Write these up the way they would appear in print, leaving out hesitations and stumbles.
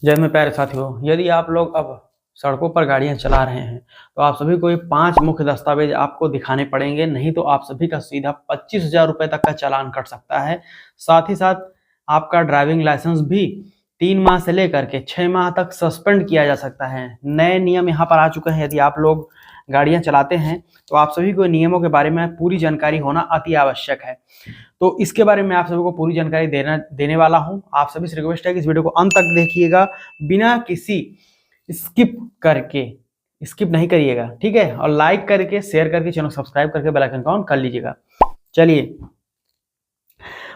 जय में प्यारे साथियों, यदि आप लोग अब सड़कों पर गाड़ियां चला रहे हैं तो आप सभी को ये 5 मुख्य दस्तावेज आपको दिखाने पड़ेंगे, नहीं तो आप सभी का सीधा 25,000 रुपए तक का चालान कट सकता है। साथ ही साथ आपका ड्राइविंग लाइसेंस भी 3 माह से लेकर के 6 माह तक सस्पेंड किया जा सकता है। नए नियम यहाँ पर आ चुके हैं। यदि आप लोग गाड़ियां चलाते हैं तो आप सभी को नियमों के बारे में पूरी जानकारी होना अति आवश्यक है। तो इसके बारे में आप सभी को पूरी जानकारी देने वाला हूं। आप सभी से रिक्वेस्ट है कि इस वीडियो को अंत तक देखिएगा, बिना किसी स्किप नहीं करिएगा, ठीक है। और लाइक करके, शेयर करके, चैनल सब्सक्राइब करके बेल आइकन ऑन कर लीजिएगा। चलिए,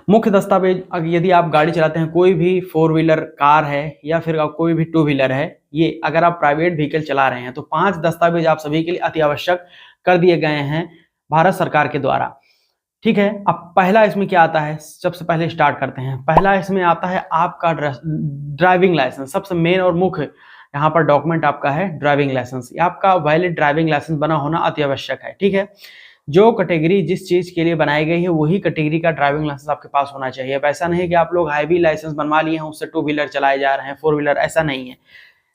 मुख्य दस्तावेज। यदि आप गाड़ी चलाते हैं, कोई भी 4 व्हीलर कार है या फिर कोई भी 2 व्हीलर है, ये अगर आप प्राइवेट व्हीकल चला रहे हैं तो 5 दस्तावेज आप सभी के लिए अति आवश्यक कर दिए गए हैं भारत सरकार के द्वारा, ठीक है। अब पहला इसमें क्या आता है, सबसे पहले स्टार्ट करते हैं। पहला इसमें आता है आपका ड्राइविंग लाइसेंस। सबसे मेन और मुख्य यहाँ पर डॉक्यूमेंट आपका है ड्राइविंग लाइसेंस। आपका वैलिड ड्राइविंग लाइसेंस बना होना अति आवश्यक है, ठीक है। जो कैटेगरी जिस चीज के लिए बनाई गई है वही कैटेगरी का ड्राइविंग लाइसेंस आपके पास होना चाहिए। अब ऐसा नहीं है कि आप लोग हाईवी लाइसेंस बनवा लिए हैं, उससे 2 व्हीलर चलाए जा रहे हैं, 4 व्हीलर, ऐसा नहीं है।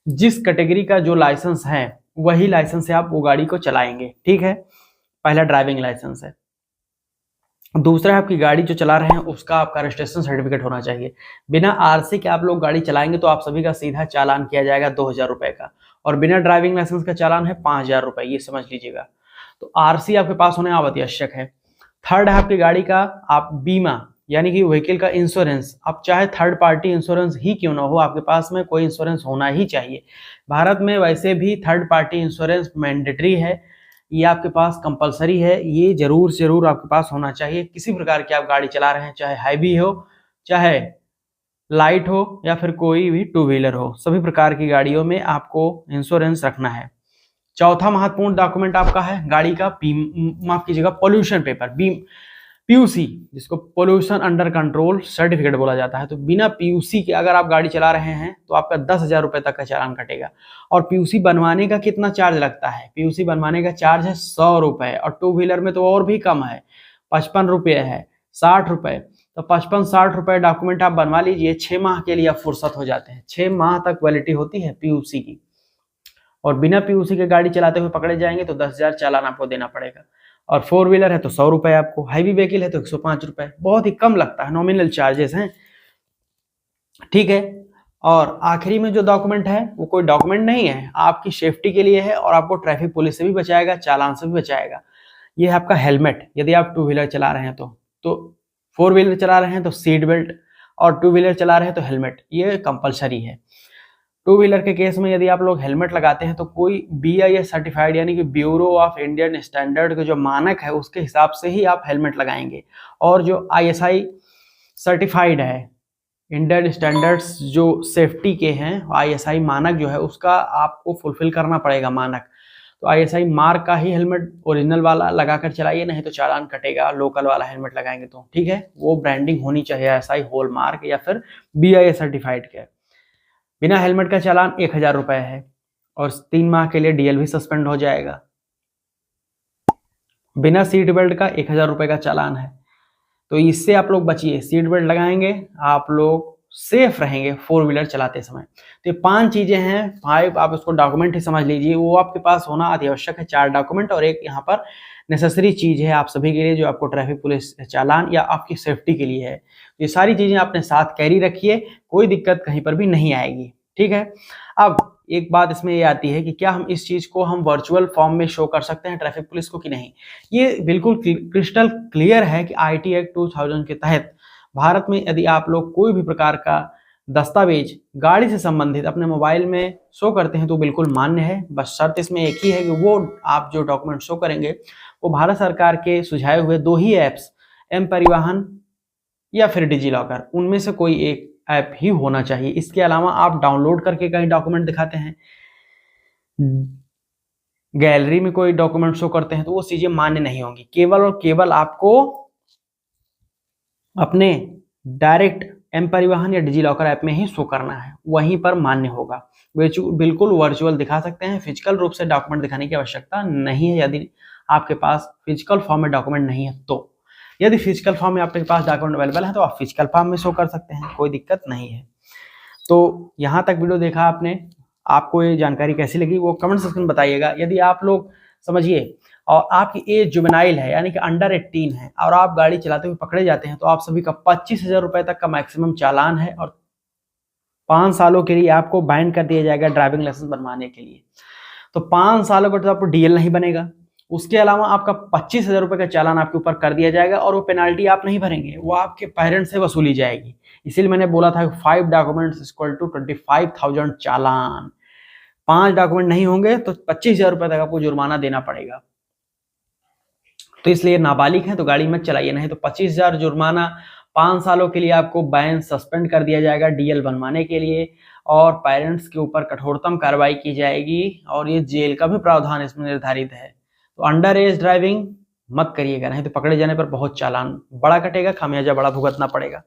जिस कैटेगरी का जो लाइसेंस है वही लाइसेंस से आप वो गाड़ी को चलाएंगे, ठीक है। पहला ड्राइविंग लाइसेंस है। दूसरा, आपकी गाड़ी जो चला रहे हैं उसका आपका रजिस्ट्रेशन सर्टिफिकेट होना चाहिए। बिना आरसी के आप लोग गाड़ी चलाएंगे तो आप सभी का सीधा चालान किया जाएगा 2,000 रुपए का, और बिना ड्राइविंग लाइसेंस का चालान है 5,000 रुपए, ये समझ लीजिएगा। तो आरसी आपके पास होने आवश्यक है। थर्ड है आपकी गाड़ी का आप बीमा, यानी कि व्हीकल का इंश्योरेंस। अब चाहे थर्ड पार्टी इंश्योरेंस ही क्यों ना हो, आपके पास में कोई इंश्योरेंस होना ही चाहिए। भारत में वैसे भी थर्ड पार्टी इंश्योरेंस मैंडेटरी है, ये आपके पास कंपलसरी है, ये जरूर आपके पास होना चाहिए। किसी प्रकार की आप गाड़ी चला रहे हैं, चाहे हैवी हो, चाहे लाइट हो, या फिर कोई भी 2 व्हीलर हो, सभी प्रकार की गाड़ियों में आपको इंश्योरेंस रखना है। चौथा महत्वपूर्ण डॉक्यूमेंट आपका है गाड़ी का माफ कीजिएगा पोल्यूशन पेपर, पीयूसी, जिसको पोल्यूशन अंडर कंट्रोल सर्टिफिकेट बोला जाता है। तो बिना पीयूसी के अगर आप गाड़ी चला रहे हैं तो आपका 10,000 रुपए तक का चालान कटेगा। और पीयूसी बनवाने का कितना चार्ज लगता है, पीयूसी बनवाने का चार्ज है 100 रुपए, और 2 व्हीलर में तो और भी कम है, 55 रुपये है, 60 रुपए। तो 55-60 रुपए डॉक्यूमेंट आप बनवा लीजिए, 6 माह के लिए आप फुर्सत हो जाते हैं। 6 माह तक वैलिडिटी होती है पीयूसी की। और बिना पीयूसी के गाड़ी चलाते हुए पकड़े जाएंगे तो 10,000 चालान आपको देना पड़ेगा। और 4 व्हीलर है तो 100 रुपए आपको, हैवी व्हीकल है तो 105 रुपए, बहुत ही कम लगता है, नॉमिनल चार्जेस हैं, ठीक है। और आखिरी में जो डॉक्यूमेंट है वो कोई डॉक्यूमेंट नहीं है, आपकी सेफ्टी के लिए है और आपको ट्रैफिक पुलिस से भी बचाएगा, चालान से भी बचाएगा। ये है आपका हेलमेट। यदि आप 2 व्हीलर चला रहे हैं तो 4 व्हीलर चला रहे हैं तो सीट बेल्ट, और 2 व्हीलर चला रहे हैं तो हेलमेट, ये कंपलसरी है। 2 व्हीलर के केस में यदि आप लोग हेलमेट लगाते हैं तो कोई BIS सर्टिफाइड, यानी कि ब्यूरो ऑफ इंडियन स्टैंडर्ड के जो मानक है उसके हिसाब से ही आप हेलमेट लगाएंगे। और जो ISI सर्टिफाइड है, इंडियन स्टैंडर्ड्स जो सेफ्टी के हैं, ISI मानक जो है उसका आपको फुलफिल करना पड़ेगा मानक। तो ISI मार्क का ही हेलमेट ओरिजिनल वाला लगाकर चलाइए, नहीं तो चालान कटेगा। लोकल वाला हेलमेट लगाएंगे तो, ठीक है। वो ब्रांडिंग होनी चाहिए ISI हॉल मार्क या फिर BIS सर्टिफाइड के। बिना हेलमेट का चालान 1,000 रुपए है, और 3 माह के लिए DL भी सस्पेंड हो जाएगा। बिना सीट बेल्ट का 1,000 रुपए का चालान है, तो इससे आप लोग बचिए। सीट बेल्ट लगाएंगे, आप लोग सेफ रहेंगे 4 व्हीलर चलाते समय। तो ये 5 चीजें हैं, 5 आप उसको डॉक्यूमेंट ही समझ लीजिए, वो आपके पास होना अति आवश्यक है। 4 डॉक्यूमेंट और एक यहाँ पर नेसेसरी चीज है आप सभी के लिए, जो आपको ट्रैफिक पुलिस चालान या आपकी सेफ्टी के लिए है। ये सारी चीजें अपने साथ कैरी रखिए, कोई दिक्कत कहीं पर भी नहीं आएगी, ठीक है। अब एक बात इसमें ये आती है कि क्या हम इस चीज को हम वर्चुअल फॉर्म में शो कर सकते हैं ट्रैफिक पुलिस को कि नहीं। ये बिल्कुल क्रिस्टल क्लियर है कि IT एक्ट 2000 के तहत भारत में यदि आप लोग कोई भी प्रकार का दस्तावेज गाड़ी से संबंधित अपने मोबाइल में शो करते हैं तो बिल्कुल मान्य है। बस शर्त इसमें एक ही है कि वो आप जो डॉक्यूमेंट शो करेंगे वो भारत सरकार के सुझाए हुए 2 ही ऐप्स, M परिवहन या फिर डिजी लॉकर, उनमें से कोई एक ऐप ही होना चाहिए। इसके अलावा आप डाउनलोड करके कहीं डॉक्यूमेंट दिखाते हैं, गैलरी में कोई डॉक्यूमेंट शो करते हैं, तो वो चीजें मान्य नहीं होंगी। केवल और केवल आपको अपने डायरेक्ट M परिवहन या डिजी लॉकर ऐप में ही शो करना है, वहीं पर मान्य होगा। बिल्कुल वर्चुअल दिखा सकते हैं, फिजिकल रूप से डॉक्यूमेंट दिखाने की आवश्यकता नहीं है यदि आपके पास फिजिकल फॉर्म में डॉक्यूमेंट नहीं है तो। यदि फिजिकल फॉर्म में आपके पास डॉक्यूमेंट अवेलेबल है तो आप फिजिकल फॉर्म में शो कर सकते हैं, कोई दिक्कत नहीं है। तो यहाँ तक वीडियो देखा आपने, आपको ये जानकारी कैसी लगी वो कमेंट सेक्शन में बताइएगा। यदि आप लोग समझिए और आपकी एज जुवेनाइल है यानी कि अंडर 18 है और आप गाड़ी चलाते हुए पकड़े जाते हैं तो आप सभी का 25,000 रुपए तक का मैक्सिमम चालान है और 5 सालों के लिए आपको बाइंड कर दिया जाएगा ड्राइविंग लाइसेंस बनवाने के लिए। तो 5 सालों का तो आपको डीएल नहीं बनेगा, उसके अलावा आपका 25,000 रुपए का चालान आपके ऊपर कर दिया जाएगा और वो पेनाल्टी आप नहीं भरेंगे, वो आपके पेरेंट्स से वसूली जाएगी। इसीलिए मैंने बोला था 5 डॉक्यूमेंट्स इक्वल टू 25,000 चालान। 5 डॉक्यूमेंट नहीं होंगे तो 25,000 रुपए तक आपको जुर्माना देना पड़ेगा। तो इसलिए नाबालिग है तो गाड़ी मत चलाइए, नहीं तो 25,000 जुर्माना, 5 सालों के लिए आपको बैन सस्पेंड कर दिया जाएगा डीएल बनवाने के लिए और पेरेंट्स के ऊपर कठोरतम कार्रवाई की जाएगी और ये जेल का भी प्रावधान इसमें निर्धारित है। तो अंडर एज ड्राइविंग मत करिएगा, नहीं तो पकड़े जाने पर बहुत चालान बड़ा कटेगा, खामियाजा बड़ा भुगतना पड़ेगा।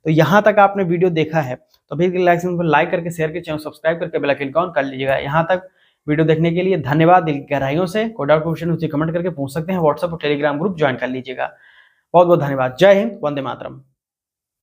तो यहाँ तक आपने वीडियो देखा है तो अभी लाइक करके शेयर करके चैनल सब्सक्राइब करके बेल आइकन ऑन कर लीजिएगा। यहाँ तक वीडियो देखने के लिए धन्यवाद दिल की गहराइयों से। कोई डाउट क्वेश्चन मुझे कमेंट करके पूछ सकते हैं, व्हाट्सएप और टेलीग्राम ग्रुप ज्वाइन कर लीजिएगा। बहुत बहुत धन्यवाद। जय हिंद, वंदे मातरम।